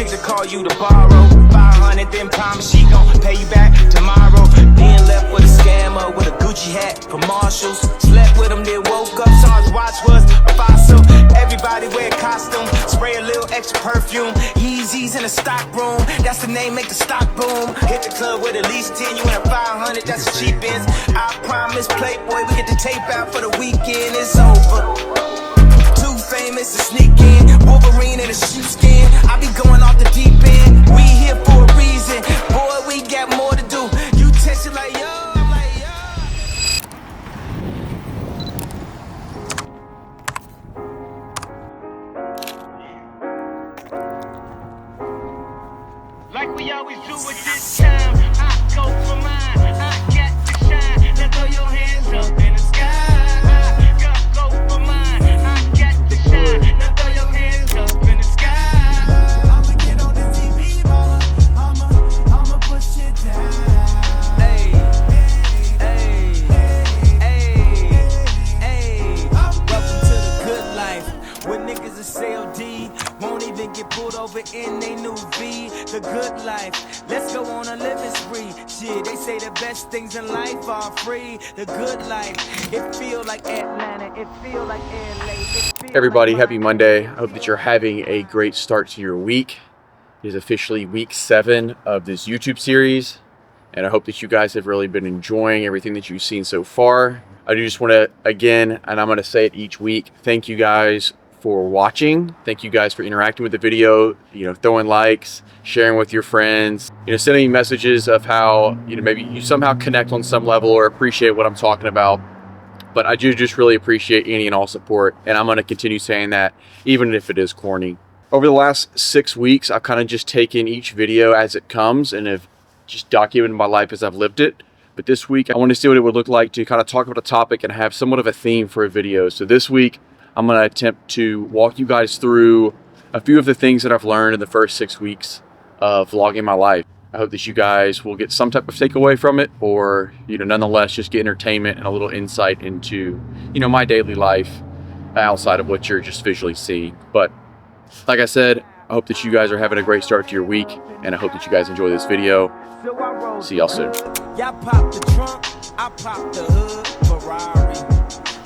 chick to call you to borrow 500, then promise she gon' pay you back tomorrow. Then left with a scammer with a Gucci hat from Marshalls. Slept with him, then woke up, saw his watch was a fossil. Everybody wear a costume, spray a little extra perfume. Yeezys in the stock room, that's the name, make the stock boom. Hit the club with at least 10, you and a 500, that's the cheap ends. I promise, Playboy, we get the tape out for the weekend, it's over. Too famous to sneak in, Wolverine in a sheepskin. I be going off the deep end, we here for a reason. Boy, we got more to do. You text it like, yo, I'm like, yo. Like we always do at this time, I go for mine, I got to shine. Now throw your hands up in the sky. I go for mine, I got to shine. Now throw your hands up in the sky. I'ma get on the TV, I'ma push it down. Hey, hey, hey, hey. Welcome to the good life, where niggas is CLD, won't even get pulled over in they new V. The good life, let's go on a living spree. Shit, they say the best things in life are free. The good life, it feel like Atlanta, it feel like LA. Everybody, happy Monday. I hope that you're having a great start to your week. It is officially week 7 of this YouTube series, and I hope that you guys have really been enjoying everything that you've seen so far. I do just want to, again, and I'm going to say it each week, thank you guys for watching. Thank you guys for interacting with the video, throwing likes, sharing with your friends, sending me messages of how, maybe you somehow connect on some level or appreciate what I'm talking about. But I do just really appreciate any and all support, and I'm going to continue saying that even if it is corny. Over the last 6 weeks, I've kind of just taken each video as it comes and have just documented my life as I've lived it. But this week, I want to see what it would look like to kind of talk about a topic and have somewhat of a theme for a video. So this week, I'm going to attempt to walk you guys through a few of the things that I've learned in the first 6 weeks of vlogging my life. I hope that you guys will get some type of takeaway from it, or nonetheless just get entertainment and a little insight into my daily life outside of what you're just visually seeing. But like I said, I hope that you guys are having a great start to your week, and I hope that you guys enjoy this video. See y'all soon. Y'all pop the trunk, I pop the hood, Ferrari.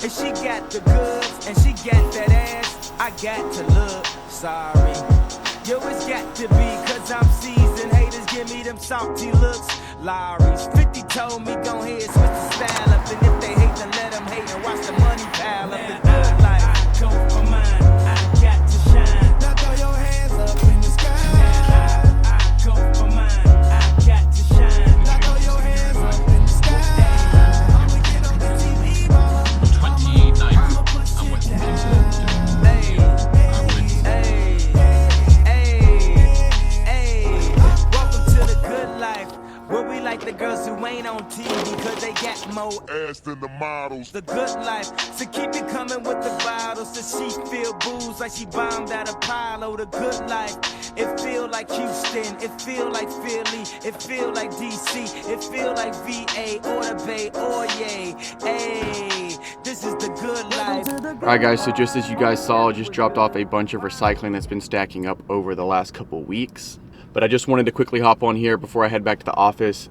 And she got the goods, and she got that ass, I got to look sorry. Yo, it's got to be, cause I'm seasoned. Haters give me them salty looks. Lowry's 50 told me, go ahead, switch the style up. And if they hate, then let them hate and watch the money pile up. The good life, I go for mine, I got to shine. Now throw your hands up in the sky. I go for mine, I got to shine. Now throw your hands up in the sky. I'ma get on the TV, mama. 29th, I'm with hey, hey, hey, hey. Welcome to the good life, where we like the girls who ain't on TV, cause they got more ass than the models. The good life, so keep it coming with the bottles, so she feel booze like she bombed at Apollo. The good life, it feel like Houston, it feel like Philly, it feel like DC, it feel like VA or the Bay or yay. Hey, this is the good life. Alright guys, so just as you guys saw, I just dropped off a bunch of recycling that's been stacking up over the last couple weeks. But I just wanted to quickly hop on here before I head back to the office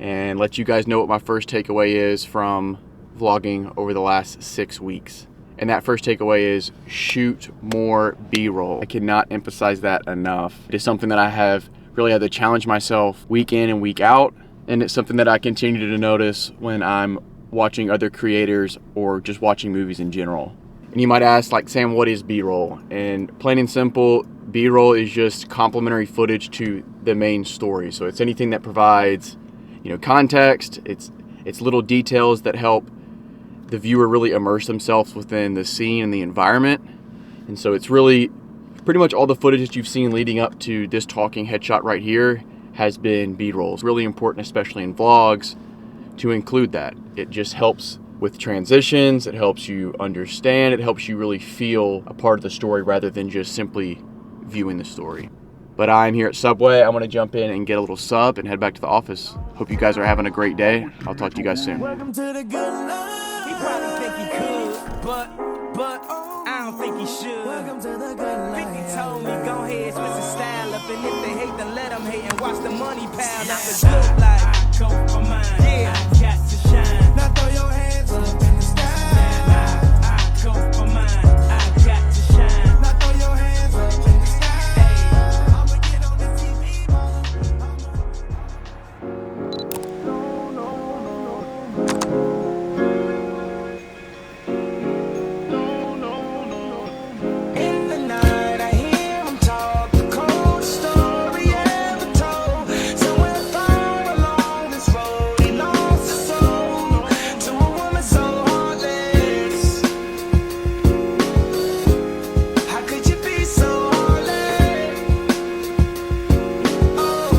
and let you guys know what my first takeaway is from vlogging over the last 6 weeks. And that first takeaway is shoot more B-roll. I cannot emphasize that enough. It is something that I have really had to challenge myself week in and week out. And it's something that I continue to notice when I'm watching other creators or just watching movies in general. And you might ask, like, Sam, what is B-roll? And plain and simple, B-roll is just complementary footage to the main story. So it's anything that provides, context. It's little details that help the viewer really immerse themselves within the scene and the environment. And so it's really pretty much all the footage that you've seen leading up to this talking headshot right here has been B-roll. It's really important, especially in vlogs, to include that. It just helps with transitions, it helps you understand, it helps you really feel a part of the story rather than just simply viewing the story. But I'm here at Subway. I'm gonna jump in and get a little sub and head back to the office. Hope you guys are having a great day. I'll talk to you guys soon. Welcome to the good life. He probably think he could, but I don't think he should. Welcome to the good life. 50 told me, go ahead, switch the style up. And them hating, watch the money pile. Now the good life. I go for mine. Yeah, I got to shine. Now throw your hands up in the sky. I go for mine. I got to shine. Now throw your hands up in the sky. Hey, I'ma get on the TV. In the night, I hear them talk, the coldest story ever told. Somewhere far along this road, he lost his soul to a woman so heartless. How could you be so heartless? Oh,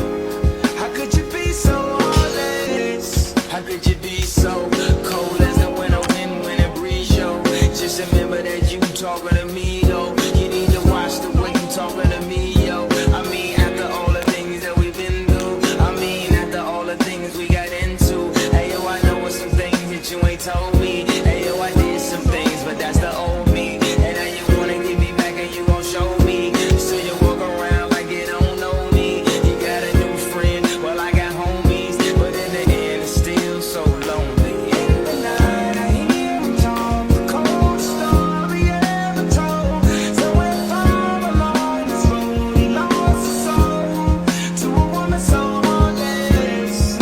how could you be so heartless? How could you be so cold as the winter wind when it breeze show? Just remember that you talking to me, though. You need to watch the way you talking to me, yo. I mean, after all the things that we've been through, I mean, after all the things we got into. Hey, yo, I know some things that you ain't told me. Hey, yo, I did some things, but that's the old me. And now you wanna give me back and you gon' show me. So you walk around like you don't know me. You got a new friend, well, I got homies. But in the end, it's still so lonely. In the night, I hear him talk, the cold story ever told. Somewhere far along this road, he lost his soul to a woman so heartless.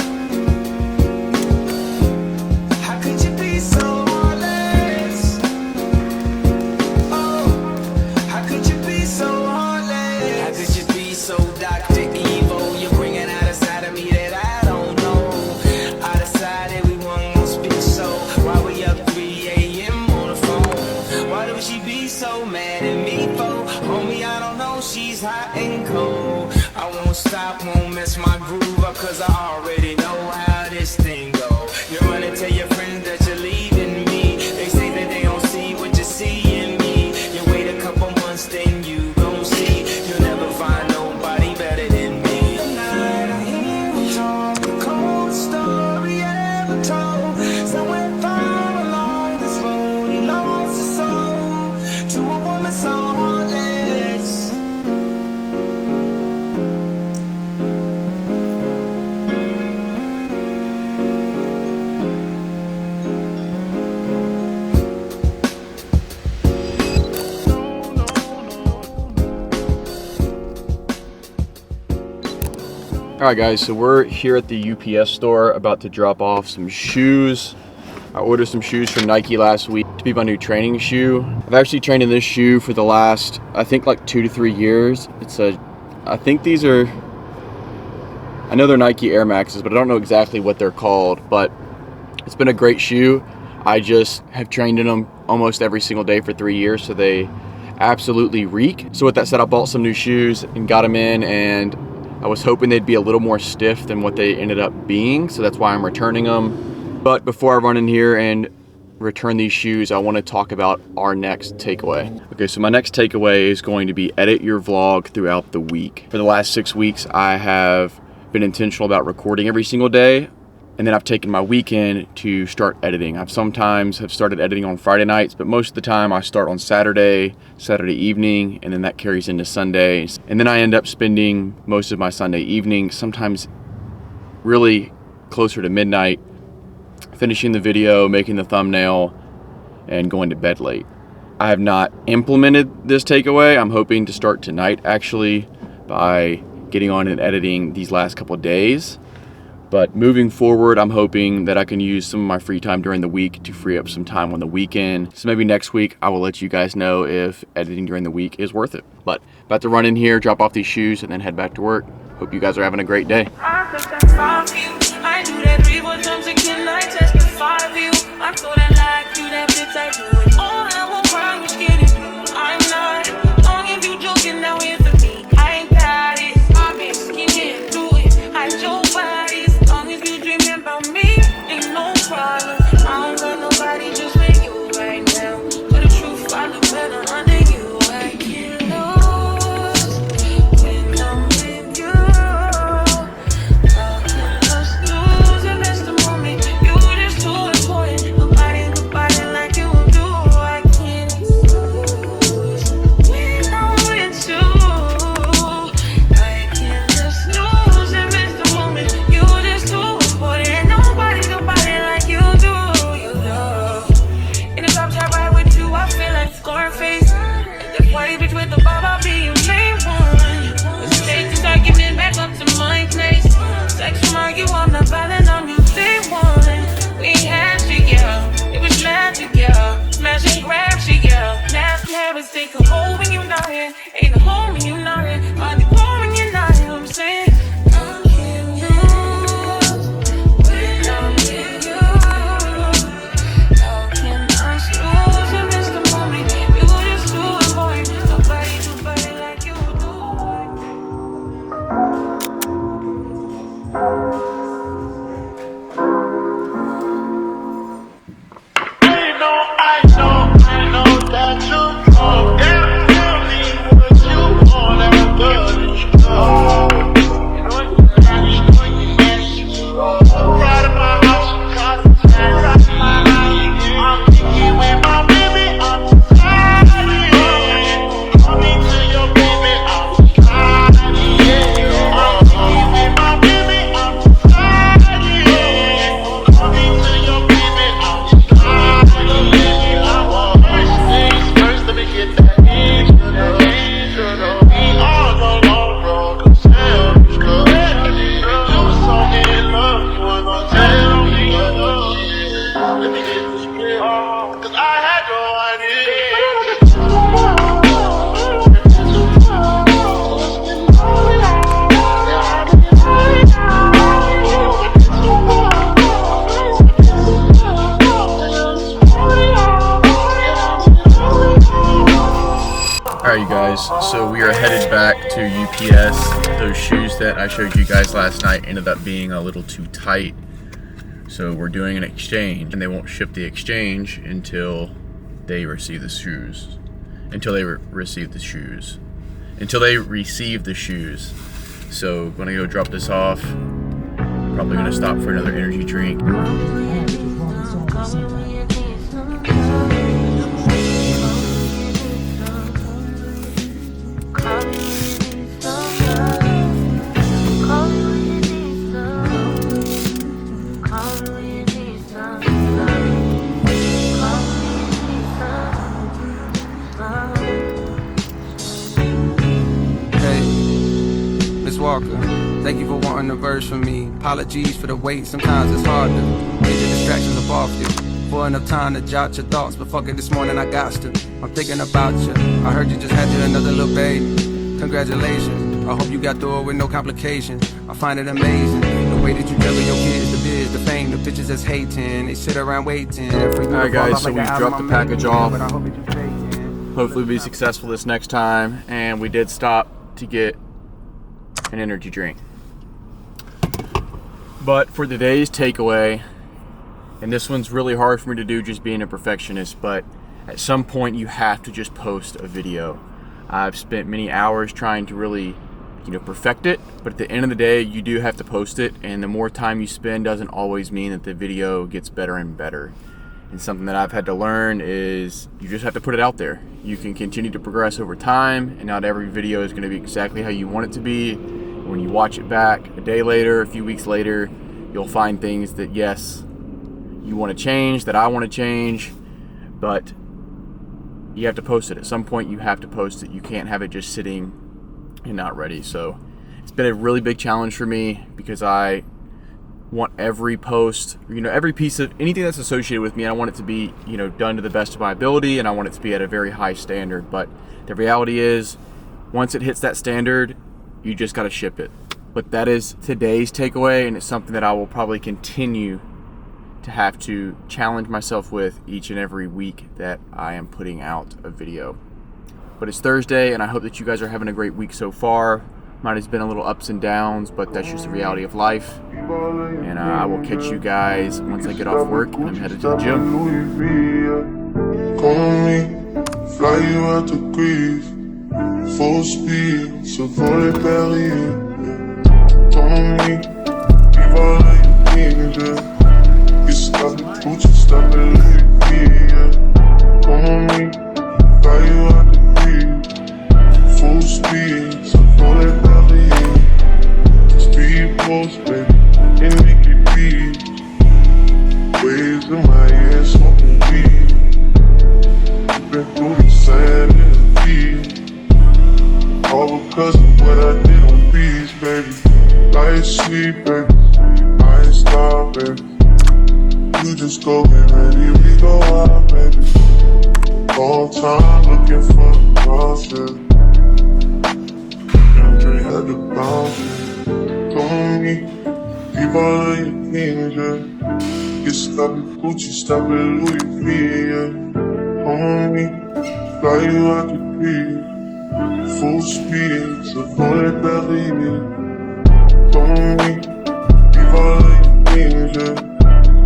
How could you be so heartless? Oh, how could you be so heartless? How could you be so Dr. Evil? You're bringing out a side of me that I don't know. I decided we weren't gonna speak, so why we up 3 a.m. on the phone? Why do she be so mad at me for? Homie, I don't know, she's hot and cold. I won't stop, won't mess my groove up, cause I already know how this thing go. You run and tell your friends that you're leaving me. They say that they don't see what you see in me. You wait a couple months, then you gon' see. You'll never find nobody better than me. Tonight I hear him talk, the cold story ever told. Somewhere far along this road, he lost his soul to a woman so heartless. All right, guys, so we're here at the UPS store about to drop off some shoes. I ordered some shoes from Nike last week to be my new training shoe. I've actually trained in this shoe for the last, I think, like 2 to 3 years. I think these are, I know they're Nike Air Maxes, but I don't know exactly what they're called, but it's been a great shoe. I just have trained in them almost every single day for 3 years, so they absolutely reek. So with that said, I bought some new shoes and got them in, and I was hoping they'd be a little more stiff than what they ended up being, so that's why I'm returning them. But before I run in here and return these shoes, I want to talk about our next takeaway. Okay, so my next takeaway is going to be edit your vlog throughout the week. For the last 6 weeks, I have been intentional about recording every single day, and then I've taken my weekend to start editing. I've sometimes have started editing on Friday nights, but most of the time I start on Saturday evening, and then that carries into Sundays. And then I end up spending most of my Sunday evening, sometimes really closer to midnight, finishing the video, making the thumbnail, and going to bed late. I have not implemented this takeaway. I'm hoping to start tonight, actually, by getting on and editing these last couple of days. But moving forward, I'm hoping that I can use some of my free time during the week to free up some time on the weekend. So maybe next week, I will let you guys know if editing during the week is worth it. But about to run in here, drop off these shoes, and then head back to work. Hope you guys are having a great day. I do that 3-4 times again, I testify of you. I'm so that like you, that bitch, I do it all. I won't cry, which get it. I'm not long if you joking, now here for me. I ain't got it. I've been skinny, do it. I your body, as long as you dreaming about me, ain't no problem. I don't got nobody just with you right now. But the truth, I look better under you. I get lost when I'm with you. Like you do. here. Ain't no home when you're not here. Find the home when you're not here. I'm saying, I'm here, you. When I'm with you, how can I lose and miss the moment? You just do it, boy. Nobody like you do. I know that you know. Tell me what you want after this show. I'm proud of my house, got a plan of my life. I'm thinking with my baby, I'm tired. Coming to your baby, I'm tired. I'm thinking with my baby, I'm tired. Coming to your baby, I'm tired. First, let me get that intro. We all go long, bro, 'cause hell is good. You was so in love, you weren't gonna tell me. Let me get this clear, 'cause I had no Alright, you guys, so we are headed back to UPS. Those shoes that I showed you guys last night ended up being a little too tight. So we're doing an exchange, and they won't ship the exchange until they receive the shoes. Until they receive the shoes. So I'm gonna go drop this off. Probably gonna stop for another energy drink. Walker, thank you for wanting a verse from me. Apologies for the wait, sometimes it's hard to get the distractions up off you. For enough time to jot your thoughts, but fuck it, this morning I got to. I'm thinking about you. I heard you just had you another little baby. Congratulations. I hope you got through it with no complications. I find it amazing the way that you juggle your kids, the biz, the fame, the bitches that's hating. They sit around waiting for you. Alright guys, so we dropped the package off. But I hope it just fades. Hopefully we'll be successful this next time. And we did stop to get an energy drink. But for today's takeaway, and this one's really hard for me to do just being a perfectionist, but at some point you have to just post a video. I've spent many hours trying to really, perfect it, but at the end of the day, you do have to post it, and the more time you spend doesn't always mean that the video gets better and better. And something that I've had to learn is you just have to put it out there. You can continue to progress over time, and not every video is going to be exactly how you want it to be. When you watch it back a day later, a few weeks later, you'll find things that, yes, you want to change, that I want to change, but you have to post it. At some point, you have to post it. You can't have it just sitting and not ready. So it's been a really big challenge for me because I want every post, every piece of anything that's associated with me, I want it to be, done to the best of my ability, and I want it to be at a very high standard. But the reality is, once it hits that standard, you just got to ship it. But that is today's takeaway, and it's something that I will probably continue to have to challenge myself with each and every week that I am putting out a video. But it's Thursday, and I hope that you guys are having a great week so far. Mine has been a little ups and downs, but that's just the reality of life. And I will catch you guys once I get off work and I'm headed to the gym. Call me, fly you out to Greece, full speed, so for the belly. Call me, leave all of your things, yeah. You stop the Gucci, stop the Louis V, yeah. Call me, fly you out to Greece, full speed, so for the belly. Speed post, baby, and make it beat. Waves in my ear, smoking weed. Been through the sand and the field. All because of what I did on beats, baby. Life sweet, baby. I ain't stop, baby. You just go get ready, we go out, baby. Long time looking for the process. Gucci, stop at Louis V, yeah. Homie, fly you out the crib. Full speed, Savoy Paris, yeah. Homie, leave all of your things, yeah.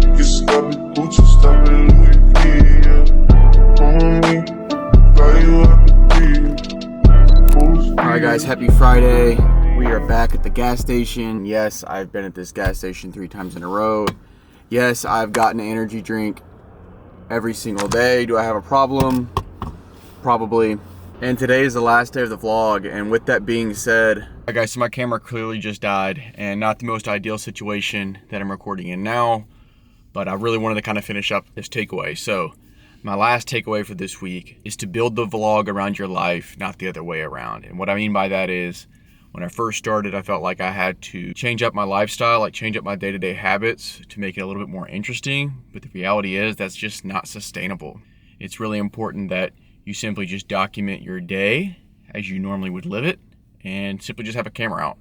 You can stop at Gucci, stop at Louis V, yeah. Homie, fly you out the crib. Full speed. Alright guys, happy Friday. We are back at the gas station. Yes, I've been at this gas station 3 times in a row. Yes, I've gotten an energy drink every single day. Do I have a problem? Probably. And today is the last day of the vlog, and with that being said, alright guys, so my camera clearly just died, and not the most ideal situation that I'm recording in now, but I really wanted to kind of finish up this takeaway. So my last takeaway for this week is to build the vlog around your life, not the other way around. And what I mean by that is, when I first started, I felt like I had to change up my lifestyle, like change up my day-to-day habits to make it a little bit more interesting. But the reality is that's just not sustainable. It's really important that you simply just document your day as you normally would live it and simply just have a camera out.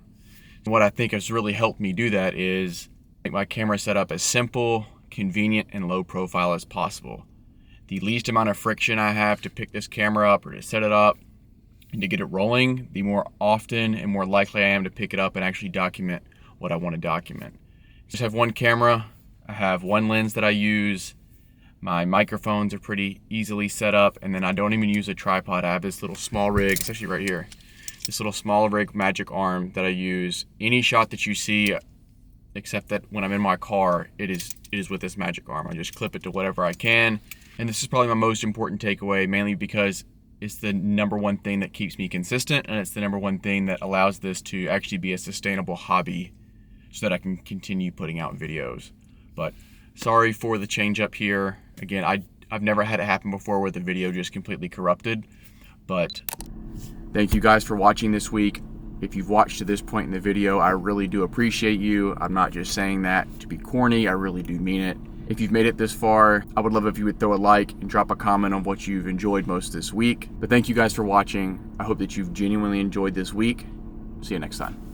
And what I think has really helped me do that is make my camera setup as simple, convenient, and low profile as possible. The least amount of friction I have to pick this camera up or to set it up and to get it rolling, the more often and more likely I am to pick it up and actually document what I want to document. Just have one camera, I have one lens that I use, my microphones are pretty easily set up, and then I don't even use a tripod. I have this little small rig, it's actually right here, this little small rig magic arm that I use. Any shot that you see, except that when I'm in my car, it is with this magic arm. I just clip it to whatever I can. And this is probably my most important takeaway, mainly because it's the number one thing that keeps me consistent, and it's the number one thing that allows this to actually be a sustainable hobby so that I can continue putting out videos. But sorry for the change up here. Again, I've never had it happen before where the video just completely corrupted. But thank you guys for watching this week. If you've watched to this point in the video, I really do appreciate you. I'm not just saying that to be corny, I really do mean it. If you've made it this far, I would love if you would throw a like and drop a comment on what you've enjoyed most this week. But thank you guys for watching. I hope that you've genuinely enjoyed this week. See you next time.